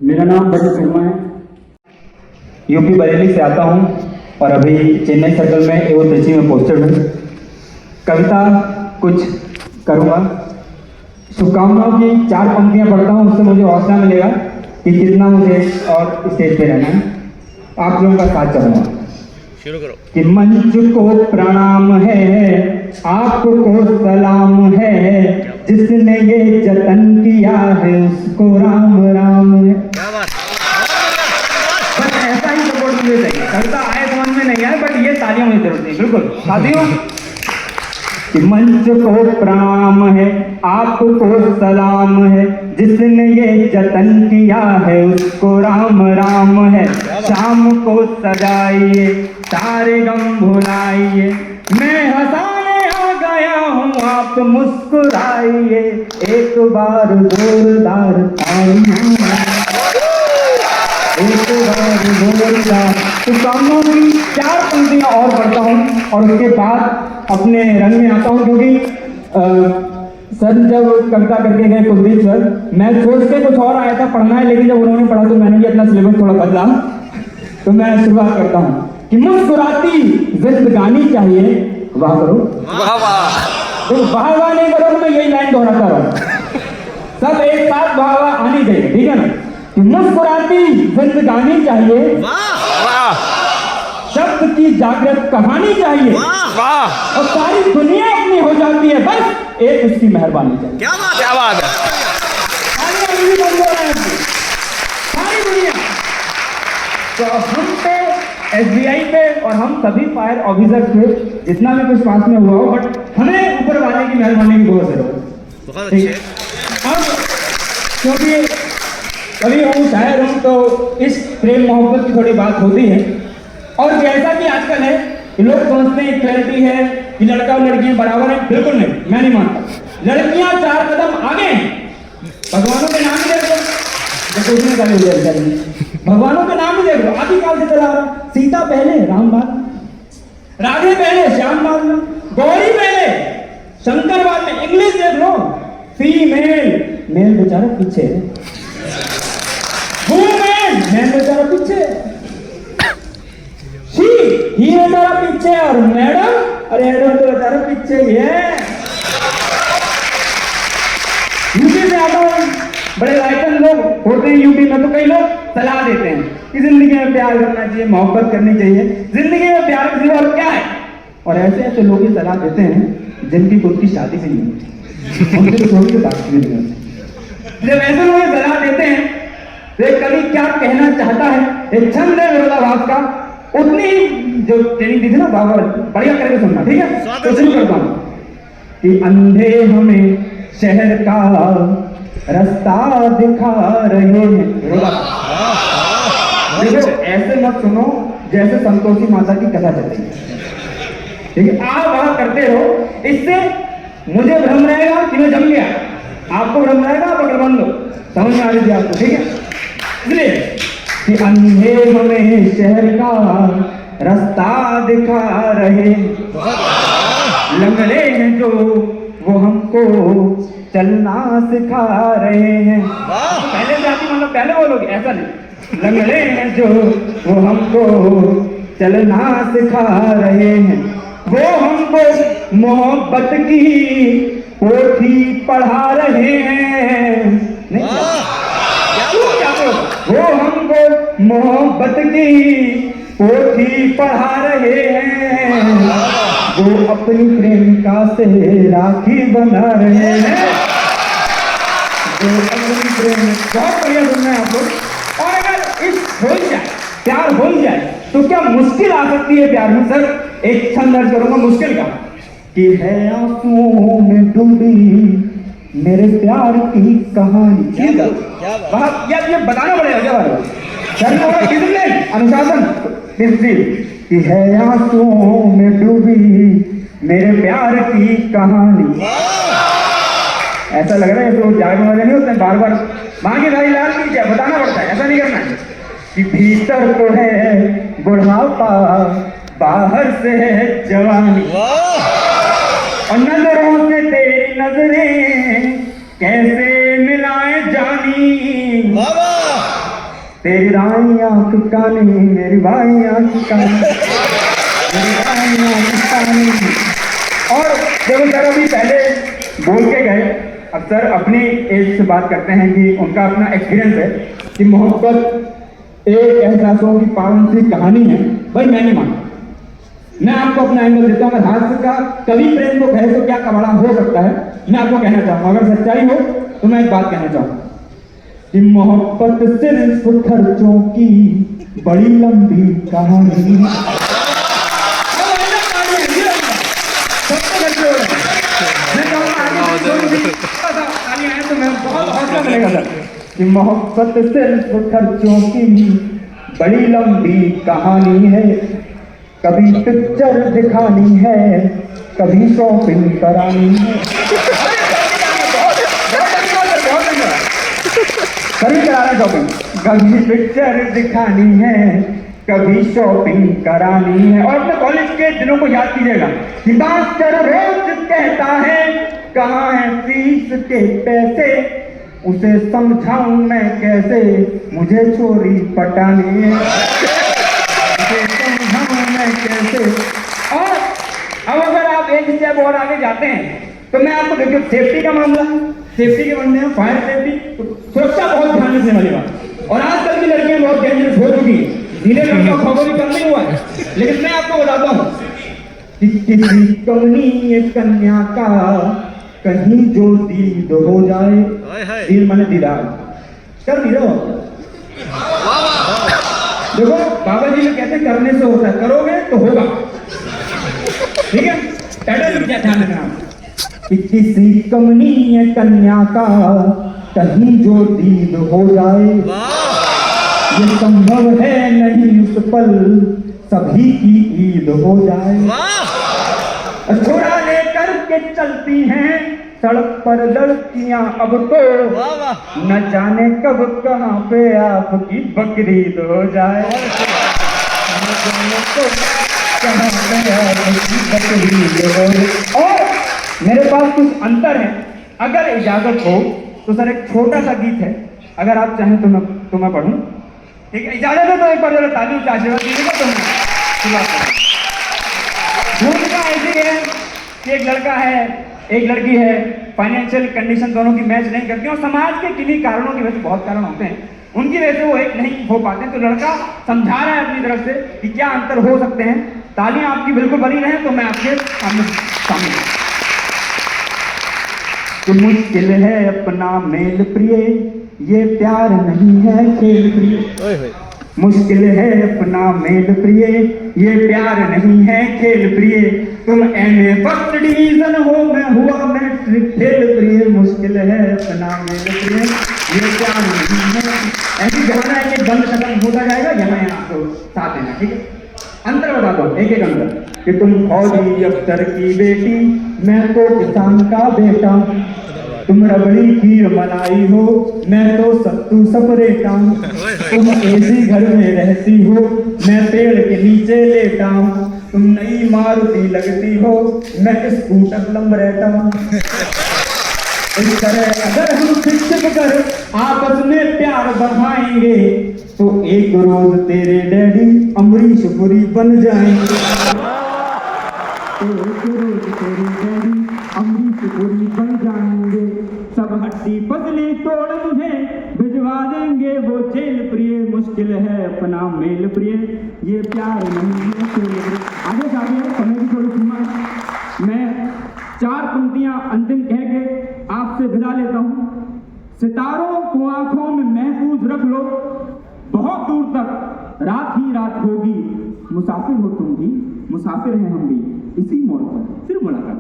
मेरा नाम बजट शर्मा है, यूपी बरेली से आता हूँ और अभी चेन्नई सर्कल में एओ त्रिची में पोस्टेड हूँ। कविता कुछ करूँगा। शुभकामनाओं की 4 पंक्तियाँ पढ़ता हूँ, उससे मुझे हौसला मिलेगा कि कितना मुझे और स्टेज पे रहना है। आप लोगों का साथ चाहूँगा। शुरू करो। कि मंच को प्रणाम है, आपको सलाम है, जिसने ये जतन किया है उसको राम राम है। क्या बात। बस ऐसा ही सपोर्ट मुझे चाहिए। कविता आए समझ में नहीं आए, बट ये तालियों में जरूरत है। बिल्कुल साथियों, कि मंच को प्रणाम है, आपको सलाम है, जिसने ये जतन किया है उसको राम राम है। शाम को सजाइए, सारे गम भुलाइए, मैं हंसाने आ गया हूँ, आप मुस्कुराइए, एक बार जोरदार तालियां, एक बार जोरदार। शुभकामनाओं की 4 पंक्तियां और पढ़ता हूँ और उसके बाद अपने रंग में आता हूँ, क्योंकि सर जब कविता करके गए कुलदीप सर, मैं सोच के कुछ और आया था पढ़ना है, लेकिन जब उन्होंने पढ़ा तो मैंने भी अपना सिलेबस थोड़ा बदला। तो मैं शुरुआत करता हूँ कि मुस्कुराती जिंदगानी चाहिए। वाह करो, वाह वाह। तो वाह वाह नहीं करो तो मैं यही लाइन दोहराता रहूं। सब एक साथ वाह वाह आनी चाहिए, ठीक है ना। कि मुस्कुराती जिंदगानी चाहिए, वाह वाह। शब्द की जागृत कहानी चाहिए, वाह। और सारी दुनिया अपनी हो जाती है, बस एक उसकी मेहरबानी चाहिए। क्या बात, क्या बात है। सारी दुनिया तो हम पे SBI पे और हम सभी फायर ऑफिसर पे जितना भी कुछ पास में हुआ हो, बट हमें ऊपर वाले की मेहरबानी की बहुत जरूरत बहुत है। अच्छे। अब क्योंकि कभी हूँ शायर हूँ तो इस प्रेम मोहब्बत की थोड़ी बात होती है। और जैसा कि आजकल है कि लोग सोचते हैं इक्वलिटी है कि लड़का और लड़कियां बराबर हैं, बिल्कुल नहीं, मैं नहीं मानता। लड़कियां 4 कदम आगे हैं। भगवानों के नाम ही देख लो, भगवानों के नाम ही देख लो, आदि काल से चला आ रहा। सीता पहले, राम बाद, राधे पहले, श्याम बाद में, गौरी पहले, शंकर बाद में। इंग्लिश देख लो, फीमेल, मेल बेचारा पीछे, वुमेन, मैन बेचारा पीछे, ही बेचारा पीछे, और मैडम, अरे मैडम तो बेचारा पीछे ही है। यूपी से आता हूँ, बड़े लाइकन लोग होते हैं यूपी में, तो कई लोग सलाह देते हैं कि जिंदगी में प्यार करना चाहिए, मोहब्बत करनी चाहिए, जिंदगी में प्यार के सिवा और क्या है। और ऐसे ऐसे लोग ही सलाह देते हैं जिनकी खुद की शादी से नहीं होती, उनसे तो थोड़ी सी बात भी नहीं होती। जब ऐसे लोग सलाह देते हैं तो एक कवि क्या कहना चाहता है, एक छंद है विरोधाभास का, उतनी ही जो ट्रेनिंग दी थी ना बाबा, बढ़िया करके सुनना, ठीक है। तो शुरू करता हूँ कि अंधे हमें शहर का रास्ता दिखा रहे हैं। देखो ऐसे मत सुनो जैसे संतोषी माता की कथा चल रही है, ठीक है। आप वहां करते रहो, इससे मुझे भ्रम रहेगा कि मैं जम गया, आपको भ्रम रहेगा आप अगर बंद हो, समझ में आ रही थी आपको, ठीक है। इसलिए कि अंधे हमें शहर का रास्ता दिखा रहे, लंगड़े हैं जो वो हमको चलना सिखा रहे हैं। पहले जाति मतलब पहले बोलोगे, ऐसा नहीं। लंगड़े हैं जो वो हमको चलना सिखा रहे हैं, वो हमको मोहब्बत की पोथी पढ़ा रहे हैं। नहीं वो हमको मोहब्बत की पोथी पढ़ा रहे हैं, वो अपनी प्रेमिका से राखी बना रहे हैं, वो अपनी प्रेमिका। बहुत बढ़िया सुनना है आप लोग। और अगर इस हो जाए, प्यार हो जाए, तो क्या मुश्किल आ सकती है प्यार में। सर एक छंद दर्ज करूंगा मुश्किल का, कि है आंसुओं में डूबी मेरे प्यार की कहानी। यार ये बताना पड़ेगा क्या बात है, अनुशासन, कि है आंसुओं में डूबी मेरे प्यार की कहानी। ऐसा लग रहा है तो जागने वाले नहीं होते, बार बार मांगे भाई लाल की क्या बताना पड़ता है, ऐसा नहीं करना है। कि भीतर तो है बुढ़ापा, बाहर से है जवानी, और नजरों से तेरी नजरें कैसे मिलाए जानी। तेरी राई आंख कानी, मेरी बाई आंख कानी, मेरी राई आंख कानी। और देखो सर अभी पहले बोल के गए, अब सर अपनी एज से बात करते हैं कि उनका अपना एक्सपीरियंस है कि मोहब्बत एक एहसासों की पावन सी कहानी है। भाई मैं नहीं मानता, मैं आपको अपना एंगल देता हूँ। अगर हाथ का कवि प्रेम को कहे तो क्या कबाड़ा हो सकता है, मैं आपको कहना चाहूँगा। अगर सच्चाई हो तो मैं एक बात कहना चाहूँगा कि मोहब्बत सिर्फ खर्चों की बड़ी लंबी कहानी है। तो मैं बहुत हौसला मिलेगा सर कि मोहब्बत सिर्फ खर्चों की बड़ी लंबी कहानी है। कभी पिक्चर दिखानी है, कभी शॉपिंग करानी है। कभी करा रहे शॉपिंग, कभी पिक्चर दिखानी है, कभी शॉपिंग करानी है। और अपने कॉलेज के दिनों को याद कीजिएगा कि मास्टर रोज कहता है कहाँ है फीस के पैसे, उसे समझाऊं मैं कैसे, मुझे छोरी पटानी है, उसे समझाऊं मैं कैसे। और अब अगर आप एक स्टेप और आगे जाते हैं तो मैं आपको देखिए सेफ्टी का मामला, सेफ्टी के बनने में फायर सेफ्टी सुरक्षा बहुत ध्यान रखने वाली बात। और आजकल की लड़कियां बहुत डेंजरस हो चुकी है, धीरे लड़का खबर भी कम नहीं हुआ है। लेकिन मैं आपको बताता हूँ कि किसी कमनी कन्या का कहीं जो दीद हो जाए, दिल माने दीदार कर दियो। देखो बाबा जी ने कहते करने से होता है, करोगे तो होगा। ठीक है, टाइटल क्या ध्यान रखना कि किसी कमनी कन्या का कहीं जो दीद हो जाए, ये संभव है नहीं उस पल सभी की ईद हो जाए। छोड़ा लेकर के चलती हैं सड़क पर लड़कियां अब तो, न जाने कब कहां पे आपकी बकरीद हो जाए, न जाने कब कहां पे आपकी बकरीद हो जाए। और मेरे पास कुछ अंतर है, अगर इजाजत हो तो सर एक छोटा सा गीत है, अगर आप चाहें तो मैं पढ़ूं। ठीक है, इजाजत है तो एक बार जरा ताली से आशीर्वाद दीजिएगा तो मैं शुरुआत करूं। भूमिका ऐसी है कि एक लड़का है एक लड़की है, फाइनेंशियल कंडीशन दोनों की मैच नहीं करती और समाज के किन्हीं कारणों की वजह से, बहुत कारण होते हैं, उनकी वजह से वो एक नहीं हो पाते हैं। तो लड़का समझा रहा है अपनी तरफ से कि क्या अंतर हो सकते हैं। तालियां आपकी बिल्कुल बनी रहे तो मैं आपके सामने तो मुश्किल है अपना मेल प्रिय, ये प्यार नहीं है खेल प्रिय। मुश्किल है अपना मेल प्रिय, ये प्यार नहीं है खेल प्रिय। तुम एमए फर्स्ट डिवीजन हो, मैं हुआ मैट्रिक फेल प्रिय। मुश्किल है अपना मेल प्रिय, ये प्यार नहीं है। ऐसी गाना है कि बंद खत्म होता जाएगा, यहाँ तो साथ देना। ठीक है, अंतर बता दो एक एक अंतर कि तुम फौजी अफसर की बेटी, मैं तो किसान का बेटा। तुम रबड़ी खीर मलाई हो, मैं तो सत्तू सपरेटा हूँ। तुम एसी घर में रहती हो, मैं पेड़ के नीचे लेटा हूँ। तुम नई मारुति लगती हो, मैं स्कूटर लंबरेटा हूँ। इस तरह अगर हम शिक्षक कर आपस में प्यार बढ़ाएंगे तो एक रोज तेरे डैडी अमरीश पुरी बन जाएंगे। एक रोज तेरे डैडी अमरीश पुरी बन जाएंगे। सब हड्डी पतली तोड़ मुझे भिजवा देंगे वो जेल प्रिय। मुश्किल है अपना मेल प्रिय, ये प्यार नहीं है खेल प्रिय। आगे जाइए, समय की थोड़ी सीमा। मैं 4 पंक्तियां अंतिम कह के आपसे विदा लेता हूँ। सितारों को आंखों में महफूज रख लो, बहुत दूर तक रात ही रात होगी। मुसाफिर हो तुम भी, मुसाफिर हैं हम भी, इसी मोड़ पर फिर मुलाकात।